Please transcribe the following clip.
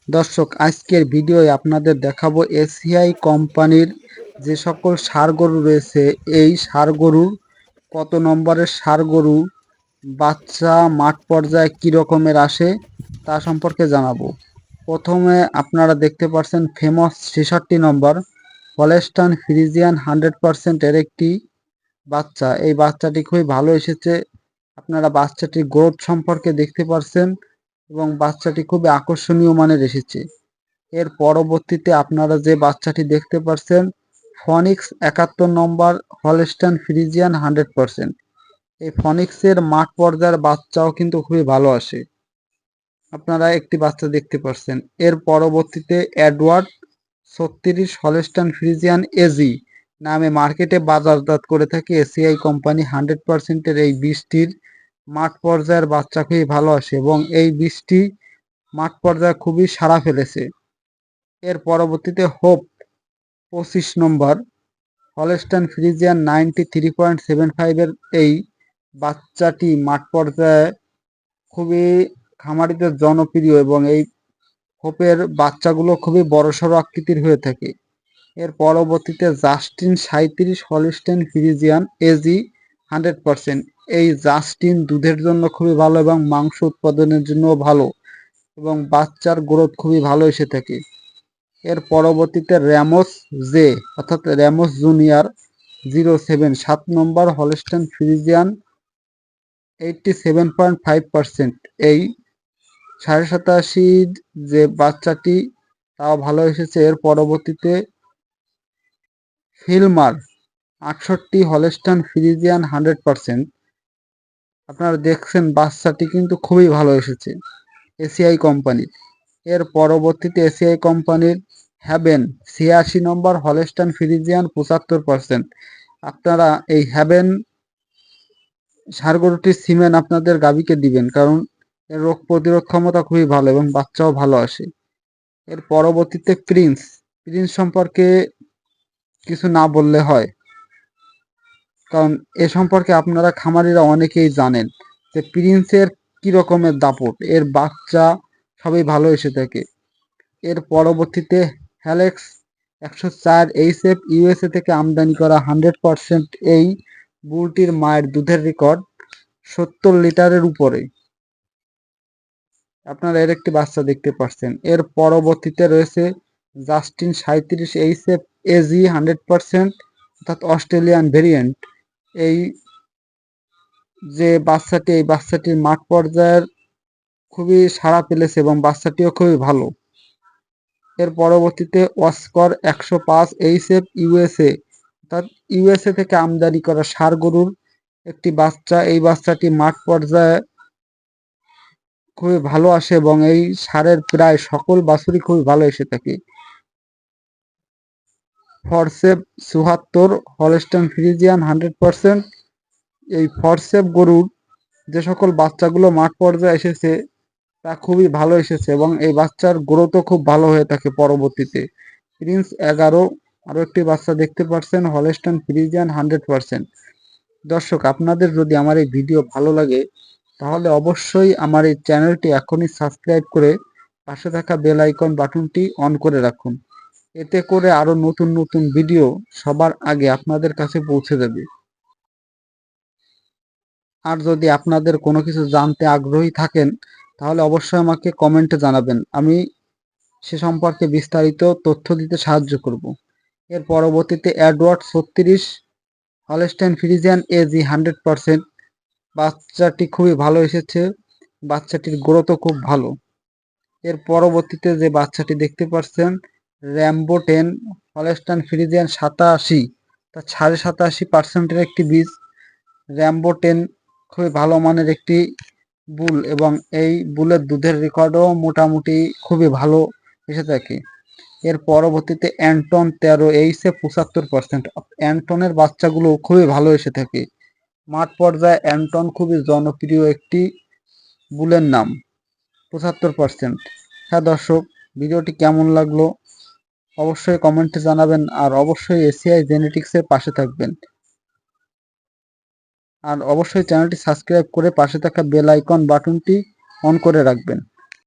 দর্শক, আজকের ভিডিওয় আপনাদের দেখাবো এসিআই কোম্পানির যে সকল ষাঁড় গরু রয়েছে, এই ষাঁড় গরুর কত নম্বরের ষাঁড় গরু বাচ্চা মাঠ পর্যায়ে কী রকমের আসে তা সম্পর্কে জানাবো। প্রথমে আপনারা দেখতে পাচ্ছেন ফেমাস 66 নম্বর হলস্টাইন ফ্রিজিয়ান 100% এর একটি বাচ্চা। এই বাচ্চাটি খুবই ভালো এসেছে। আপনারা বাচ্চাটির গ্রোথ সম্পর্কে দেখতে পাচ্ছেন এবং বাচ্চাটি খুবই আকর্ষণীয় মানের এসেছে। এর পরবর্তীতে আপনারা যে বাচ্চাটি দেখতে পাচ্ছেন ফনিক্স 71 নম্বর হলস্টাইন ফ্রিজিয়ান 100%। এই ফনিক্সের মাঠ পর্যায়ের বাচ্চাও কিন্তু খুবই ভালো আসে। আপনারা একটি বাচ্চা দেখতে পাচ্ছেন। এর পরবর্তীতে এডওয়ার্ড 36 হলস্টাইন ফ্রিজিয়ান এজি নামে মার্কেটে বাজারজাত করে থাকে এসিআই কোম্পানি 100% এর এই বীজটির মাঠ পর্যায়ের বাচ্চা খুবই ভালো আসে এবং এই বীজটি মাঠ পর্যায়ে খুবই সাড়া ফেলেছে। এর পরবর্তীতে হোপ 25 নম্বর হলস্টাইন ফ্রিজিয়ান 93.75 এর এই বাচ্চাটি মাঠ পর্যায়ে খুবই খামারিদের জনপ্রিয় এবং এই হোপের বাচ্চাগুলো খুবই বড়সড় আকৃতির হয়ে থাকে। এর পরবর্তীতে জাস্টিন 37 হলস্টাইন ফ্রিজিয়ান এজি 100%। এই জাস্টিন দুধের জন্য খুবই ভালো এবং মাংস উৎপাদনের জন্যও ভালো এবং বাচ্চার গ্রোথ খুবই ভালো এসে থাকে। এর পরবর্তীতে র্যামোস জে অর্থাৎ র্যামোস জুনিয়র 07 7 নম্বর হলস্টাইন ফ্রিজিয়ান 87.5%। এই 87.5 যে বাচ্চাটি তাও ভালো এসেছে। এর পরবর্তীতে ফিলমার 68 হলস্টাইন ফ্রিজিয়ান 100%। আপনারা দেখছেন বাচ্চাটি কিন্তু খুবই ভালো এসেছে এসিআই কোম্পানির। এর পরবর্তীতে এসিআই কোম্পানির হ্যাভেন 86 নম্বর হলস্টাইন ফ্রিজিয়ান 75%। আপনারা এই হ্যাভেন ষাঁড় গরুটির সিমেন্ট আপনাদের গাভীকে দিবেন, কারণ এর রোগ প্রতিরোধ ক্ষমতা খুবই ভালো এবং বাচ্চাও ভালো আসে। এর পরবর্তীতে প্রিন্স সম্পর্কে কিছু না বললে হয়, কারণ এ সম্পর্কে আপনারা খামারিরা অনেকেই জানেন যে প্রিন্সের কী রকমের দাপট। এর বাচ্চা সবই ভালো এসে থাকে। এর পরবর্তীতে হ্যালেক্স 104 এইচএফ ইউএসএ থেকে আমদানি করা 100% এই বুলটির মায়ের দুধের রেকর্ড 70 লিটারের উপরে। আপনারা এর একটি বাচ্চা দেখতে পাচ্ছেন। এর পরবর্তীতে রয়েছে জাস্টিন 37 এইচএফ এজি 100% অর্থাৎ অস্ট্রেলিয়ান ভেরিয়েন্ট। এই যে বাচ্চাটি, এই বাচ্চাটির মাঠ পর্যায়ের খুবই সাড়া ফেলেছে এবং বাচ্চাটিও খুবই ভালো। এর পরবর্তীতে অস্কর 105 এইচএফ ইউএসএ অর্থাৎ ইউএসএ থেকে আমদানি করা ষাঁড় গরুর একটি বাচ্চা। এই বাচ্চাটি মাঠ পর্যায়ে খুবই ভালো আসে এবং এই ষাঁড়ের প্রায় সকল বাছুরই খুবই ভালো এসে থাকে। Forcep 74 Holstein Friesian 100%। এই ফরসেপ গরুর যে সকল বাচ্চাগুলো মাঠ পর্যায়ে এসেছে তা খুবই ভালো এসেছে এবং এই বাচ্চার গ্রোথও খুব ভালো হয়ে থাকে পরবর্তীতে। প্রিন্স 11 আরও একটি বাচ্চা দেখতে পাচ্ছেন হলস্টাইন ফ্রিজিয়ান 100%। দর্শক, আপনাদের যদি আমার এই ভিডিও ভালো লাগে তাহলে অবশ্যই আমার এই চ্যানেলটি এখনই সাবস্ক্রাইব করে পাশে থাকা বেল আইকন বাটনটি অন করে রাখুন। এতে করে আরও নতুন নতুন ভিডিও সবার আগে আপনাদের কাছে পৌঁছে যাবে। আর যদি আপনাদের কোনো কিছু জানতে আগ্রহী থাকেন তাহলে অবশ্যই আমাকে কমেন্টে জানাবেন, আমি সে সম্পর্কে বিস্তারিত তথ্য দিতে সাহায্য করব। এর পরবর্তীতে এডওয়ার্ড 36 হলস্টাইন ফ্রিজিয়ান এজি 100%। বাচ্চাটি খুবই ভালো এসেছে, বাচ্চাটির গ্রোথও খুব ভালো। এর পরবর্তীতে যে বাচ্চাটি দেখতে পাচ্ছেন র্যাম্বো 10 হলস্টাইন ফ্রিজিয়ান 87 তা 87.5% একটি বীজ। র্যাম্বো 10 খুবই ভালো মানের একটি বুল এবং এই বুলের দুধের রেকর্ডও মোটামুটি খুবই ভালো এসে থাকে। এর পরবর্তীতে অ্যান্টন 13 এইচএফ 75%। অ্যান্টনের বাচ্চাগুলো খুবই ভালো এসে থাকে। মাঠ পর্যায়ে অ্যান্টন খুবই জনপ্রিয় একটি বুলের নাম 75%। হ্যাঁ দর্শক, ভিডিওটি কেমন লাগলো অবশ্যই কমেন্টে জানাবেন আর অবশ্যই এসিআই জেনেটিক্সের পাশে থাকবেন। আর অবশ্যই চ্যানেলটি সাবস্ক্রাইব করে পাশে থাকা বেল আইকন বাটনটি অন করে রাখবেন।